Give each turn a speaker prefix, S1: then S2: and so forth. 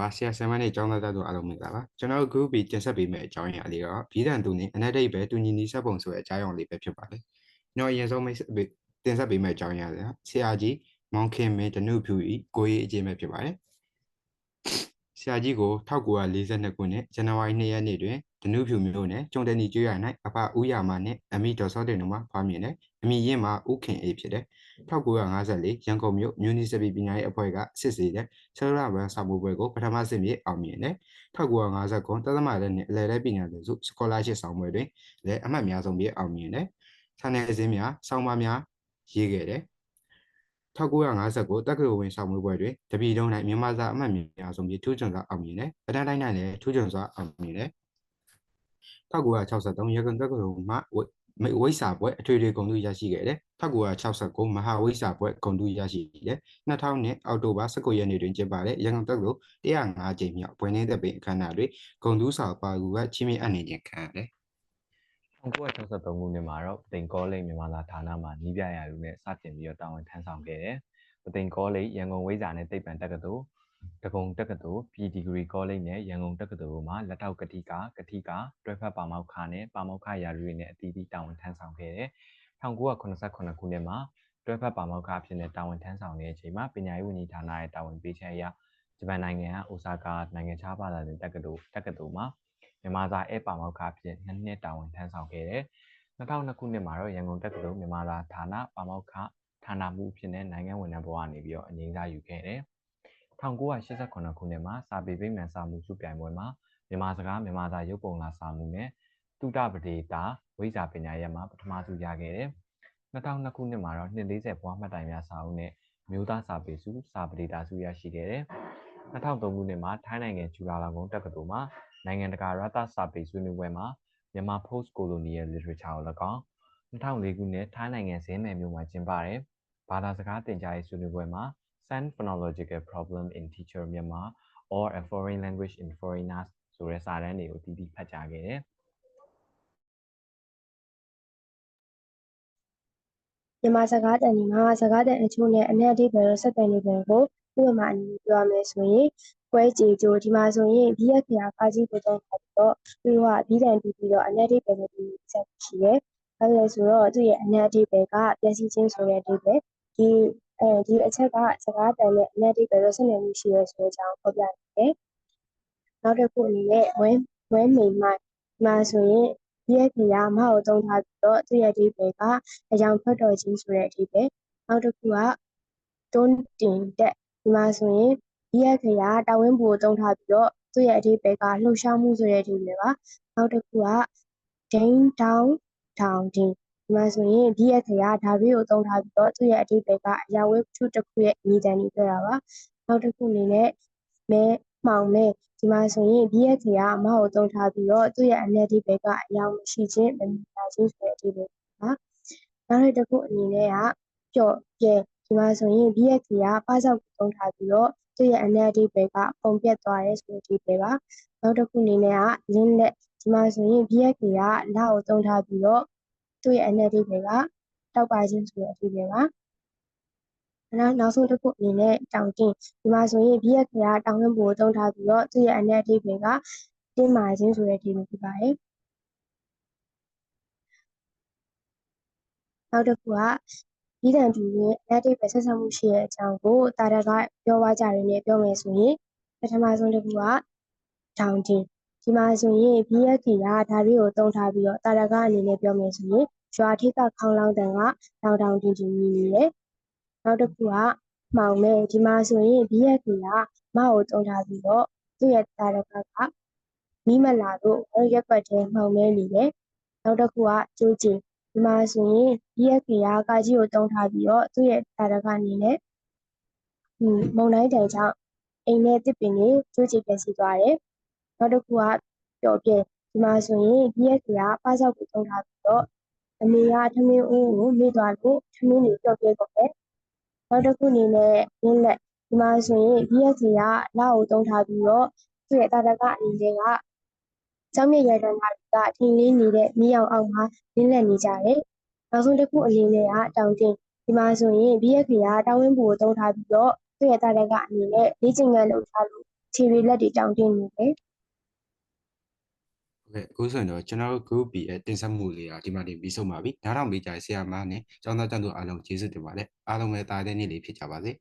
S1: ပါဆရာဆရာမနဲ့ကျောင်းသားတို့အားလုံးမင်္ဂလာပါကျွန်တော် group B တင်ဆက်ပေးမယ့်အကြောင်းအရာလေးတော့ပြည်ထောင်သူနဲ့အနက်တိတ်ပဲတူညီနီးစပ်ပုံဆိုတဲ့အကြောင်းအရာလေးပဲဖြစ်ပါတယ်ကျွန်တော်အရင်ဆုံးမိတ်တင်ဆက်ပေးမယ့်အကြောင်းအရာလေးဆရာကြီးမောင်ခင်မင်းတနုဖြူဤကိုရေးအကျဉ်းပဲဖြစ်ပါတယ်ဆရာကြီးကို1942ခုနှစ်ဇန်နဝါရီ2ရက်နေ့တွင်ဒနုဖြူမြို့နယ်ကျုံတနီကျွော်၌အဖဦးရမနှင့်အမိဒေါ်စောတင်တို့မှဖွားမြင်တယ်အမိရင်းမှာဦးခင်အေးဖြစ်တယ်1954ရန်ကုန်မြို့မြူနီစပီပညာရေးအဖွဲ့ကစစ်ဆေးတဲ့ဆရာတော်ဗန်စာမိုးပွဲကိုပထမဆင့်မြေအောင်မြင်တယ်1959တသမလည်းနဲ့အလယ်ပညာစုစကောလာရှစ်ဆောင်ပွဲတွင်လည်းအမှတ်များဆုံးမြေအောင်မြင်တယ်စာနယ်ဇင်းများဆောင်းပါးများရေးခဲ့တယ်1959တက္ကသိုလ်ဝင်ဆောင်ပွဲတွင်တပြည်လုံး၌မြန်မာစာအမှတ်များဆုံးမြေထူးချွန်စွာအောင်မြင်တယ်။အတန်းတိုင်း၌လည်းထူးချွန်စွာအောင်မြင်တယ်။1963ရန်ကုန်တက္ကသိုလ်မှဝိစာပွဲအထွေထွေဂုဏ်ထူးရရှိခဲ့တယ်။1969မဟာဝိစာပွဲဂုဏ်ထူးရရှိတယ်။2000နှစ်အောက်တိုဘာ19ရက်နေ့တွင်ကျင်းပတဲ့ရန်ကုန်တက္ကသိုလ်105ကြိမ်မြောက်ပွဲနှင်းသက်ပင်အခမ်းအနားတွင်ဂုဏ်ထူးဆောင်ပါကူကချီးမြှင့်အပ်နှံခြင်းခံရတယ်
S2: ။1963ခုနှစ်မှာတော့ပသိမ်ကောလိပ်မြန်မာသာဌာနမှာနီးပြရာလူနဲ့စတင်ပြီးတော့တာဝန်ထမ်းဆောင်ခဲ့တယ်။ပသိမ်ကောလိပ်ရန်ကုန်ဝိဇာနဲ့သိပ္ပံတက္ကသိုလ်ဒဂုံတက္ကသိုလ်ပြည်ဒီဂရီကောလိပ်နဲ့ရန်ကုန်တက္ကသိုလ်တို့မှာလက်ထောက်ကတိကတွဲဖက်ပါမောက္ခနဲ့ပါမောက္ခရာထူးတွေနဲ့အသီးသီးတာဝန်ထမ်းဆောင်ခဲ့တယ်။1989ခုနှစ်မှာတွဲဖက်ပါမောက္ခအဖြစ်နဲ့တာဝန်ထမ်းဆောင်တဲ့အချိန်မှာပညာရေးဝန်ကြီးဌာနရဲ့တာဝန်ပေးချက်အရဂျပန်နိုင်ငံကအိုဆာကာနိုင်ငံခြားဘာသာသင်တက္ကသိုလ်မှာမြန်မာစာဧပါမောက္ခအဖြစ်2နှစ်တာဝန်ထမ်းဆောင်ခဲ့တယ်။2002ခုနှစ်မှာတော့ရန်ကုန်တက္ကသိုလ်မြန်မာစာဌာနပါမောက္ခဌာနမှူးအဖြစ်နဲ့နိုင်ငံဝန်ထမ်းဘဝနေပြီးတော့အငြိမ်းစားယူခဲ့တယ်။1988ခုနှစ်မှာစာပေဗိမာန်စာမှုစုပြိုင်ပွဲမှာမြန်မာစကားမြန်မာစာရုပ်ပုံလာစာမှုနဲ့တုဒပဒေတာဝိဇာပညာရပ်မှာပထမဆုရခဲ့တယ်။2002ခုနှစ်မှာတော့နှစ်40ဘွားမှတ်တိုင်များစာအုပ်နဲ့မျိုးသားစာပေစုစာပဒေတာဆုရရှိခဲ့တယ်။2003ခုနှစ်မှာထိုင်းနိုင်ငံကျူလာလောင်ကုန်းတက္ကသိုလ်မှာနိုင်ငံတကာရသစာပေဆွေးနွေးပွဲမှာမြန်မာ post colonial literature ကို၎င်း2004ခုနှစ်ထိုင်းနိုင်ငံဇင်းနယ်မြို့မှာကျင်းပတဲ့ဘာသာစကားသင်ကြားရေးဆွေးနွေးပွဲမှာ Science Phonological Problem in Teacher Myanmar or a Foreign Language in Foreigners ဆိုတဲ့စာတမ်းတွေကိုတည်တည်ဖတ်ကြားခဲ့တယ်
S3: မြန်မာစကားတန်ဒီမှာစကားတန်အချို့နဲ့အနက်အဓိပ္ပာယ်ဆက်တန်နေပုံကိုဥပမာအနေနဲ့ပြောရမယ်ဆိုရင်ကွဲကြေကြိုဒီမှာဆိုရင်ဘီရက်ခရာကာကြီးကိုတော့ပြီးတော့ပြီးတော့ဘီတန်ပြီးတော့အနက်အဓိပ္ပာယ်နဲ့ဒီဆက်ရှိရဲအဲဒါဆိုတော့သူ့ရဲ့အနက်အဓိပ္ပာယ်ကပျက်စီးခြင်းဆိုတဲ့အဓိပ္ပာယ်ဒီအချက်ကစကားတန်နဲ့အနက်အဓိပ္ပာယ်ဆက်နေမှုရှိရဲဆိုတဲ့အကြောင်းဖော်ပြနေတယ်နောက်တစ်ခုအနေနဲ့ဝဲမိန်မိုက်မှာဆိုရင်ဒီရဲ့ခရာမဟုတ်သုံးထားပြီးတော့သူ့ရဲ့အဓိပ္ပာယ်ကအကြောင်းဖတ်တော်ခြင်းဆိုတဲ့အဓိပ္ပာယ်နောက်တစ်ခုကတွန်းတင်တက်ဒီမှာဆိုရင်ဒီရဲ့ခရာတာဝင်းဘူကိုသုံးထားပြီးတော့သူ့ရဲ့အဓိပ္ပာယ်ကလှုပ်ရှားမှုဆိုတဲ့အဓိပ္ပာယ်ပါနောက်တစ်ခုကဒိန်းတောင်းထောင်တင်ဒီမှာဆိုရင်ဒီရဲ့ခရာဓာရီကိုသုံးထားပြီးတော့သူ့ရဲ့အဓိပ္ပာယ်ကအရာဝတ္ထုတစ်ခုရဲ့ညီတန်ကိုပြောတာပါနောက်တစ်ခုအနေနဲ့မဲမှောင်မဲဒီမှာဆိုရင်ဒီရဲ့ခရာမဟုတ်သုံးထားပြီးတော့သူ့ရဲ့အနက်အဓိပ္ပာယ်ကအယောင်မရှိခြင်းမမြင်တာခြင်းဆိုတဲ့အဓိပ္ပာယ်ပါနောက်တစ်ခုအနေနဲ့ကပျော့ပြဲဒီမှာဆိုရင်ဒီရဲ့ခရာပစောက်သုံးထားပြီးတော့သူ့ရဲ့အနက်အဓိပ္ပာယ်ကပုံပြတ်သွားတယ်ဆိုတဲ့အဓိပ္ပာယ်ပါနောက်တစ်ခုအနေနဲ့ကလင်းလက်ဒီမှာဆိုရင်ဒီရဲ့ခရာလက်ကိုသုံးထားပြီးတော့သူ့ရဲ့အနက်အဓိပ္ပာယ်ကတောက်ပါခြင်းဆိုတဲ့အဓိပ္ပာယ်ပါနောက်ဆုံးတစ်ခုအနေနဲ့တောင်တင်းဒီမှာဆိုရင်ဘီရက်ခရာတောင်ဝင်းဘူကိုသုံးထားပြီးတော့သူ့ရဲ့အနက်အဓိပ္ပာယ်ကတင်းမာခြင်းဆိုတဲ့အဓိပ္ပာယ်ဖြစ်ပါတယ်နောက်တစ်ခုကဒီတန်တူရဲ့အနက်အဓိပ္ပာယ်ဆက်ဆံမှုရှိတဲ့အကြောင်းကိုတာရကပြောသွားကြတယ်နဲ့ပြောမယ်ဆိုရင်ပထမဆုံးတစ်ခုကတောင်တင်းဒီမှာဆိုရင်ဘီရက်ခရာဓာရီကိုသုံးထားပြီးတော့တာရကအနေနဲ့ပြောမယ်ဆိုရင်ရွာထိပ်ကခေါင်းလောင်းတန်ကတောင်တင်းမြည်နေတယ်နောက်တစ်ခုကမှောင်မဲဒီမှာဆိုရင်ဘီရက်ခရာမကိုသုံးထားပြီးတော့သူ့ရဲ့တာရကမိမလာတို့ရက်ပတ်ထဲမှောင်မဲနေတယ်နောက်တစ်ခုကကျိုးကျင်ဒီမှာဆိုရင်ဘီရက်ခရာကာကြီးကိုသုံးထားပြီးတော့သူ့ရဲ့တာရကအနေနဲ့မုံတိုင်းတန်ကြောင့်အိမ်နဲ့တစ်ပင်တွေကျိုးကျင်ပျက်စီးသွားတယ်နောက်တစ်ခုကပျော်ပြဲဒီမှာဆိုရင်ဘီရက်ခရာပစောက်ကိုသုံးထားပြီးတော့အမေကထမင်းဦးကိုမိသွားလို့ထမင်းတွေပျော်ပြဲကုန်တယ်နောက်တစ်ခုအနေနဲ့ရင်းလက်ဒီမှာဆိုရင်ဘီရက်ခရာလက်ကိုသုံးထားပြီးတော့သူ့ရဲ့တာရကအနေနဲ့ကကျောင်းမြရတနာကထင်းလေးနေတဲ့မိအောင်အောင်မှာရင်းလက်နေကြတယ်နောက်ဆုံးတစ်ခုအနေနဲ့ကတောင်တင်းဒီမှာဆိုရင်ဘီရက်ခရာတောင်ဝင်းဘူကိုသုံးထားပြီးတော့သူ့ရဲ့တာရကအနေနဲ့လေ့ကျင့်ခန်းလုပ်ထားလို့ ခြေတွေလက်တွေတောင်းတင်းနေတယ်
S1: ဟုတ်ကဲ့အခုဆိုရင်တော့ကျွန်တော်တို့ group B ရဲ့တင်ဆက်မှုလေးကဒီမှာတင်ပြီးဆုံးပါပြီနောက်တော့မေးကြဆရာမနဲ့ကျောင်းသားကျောင်းသူအားလုံးကျေးဇူးတင်ပါတယ်အားလုံးပဲတာတဲ့နေ့လေးဖြစ်ကြပါစေ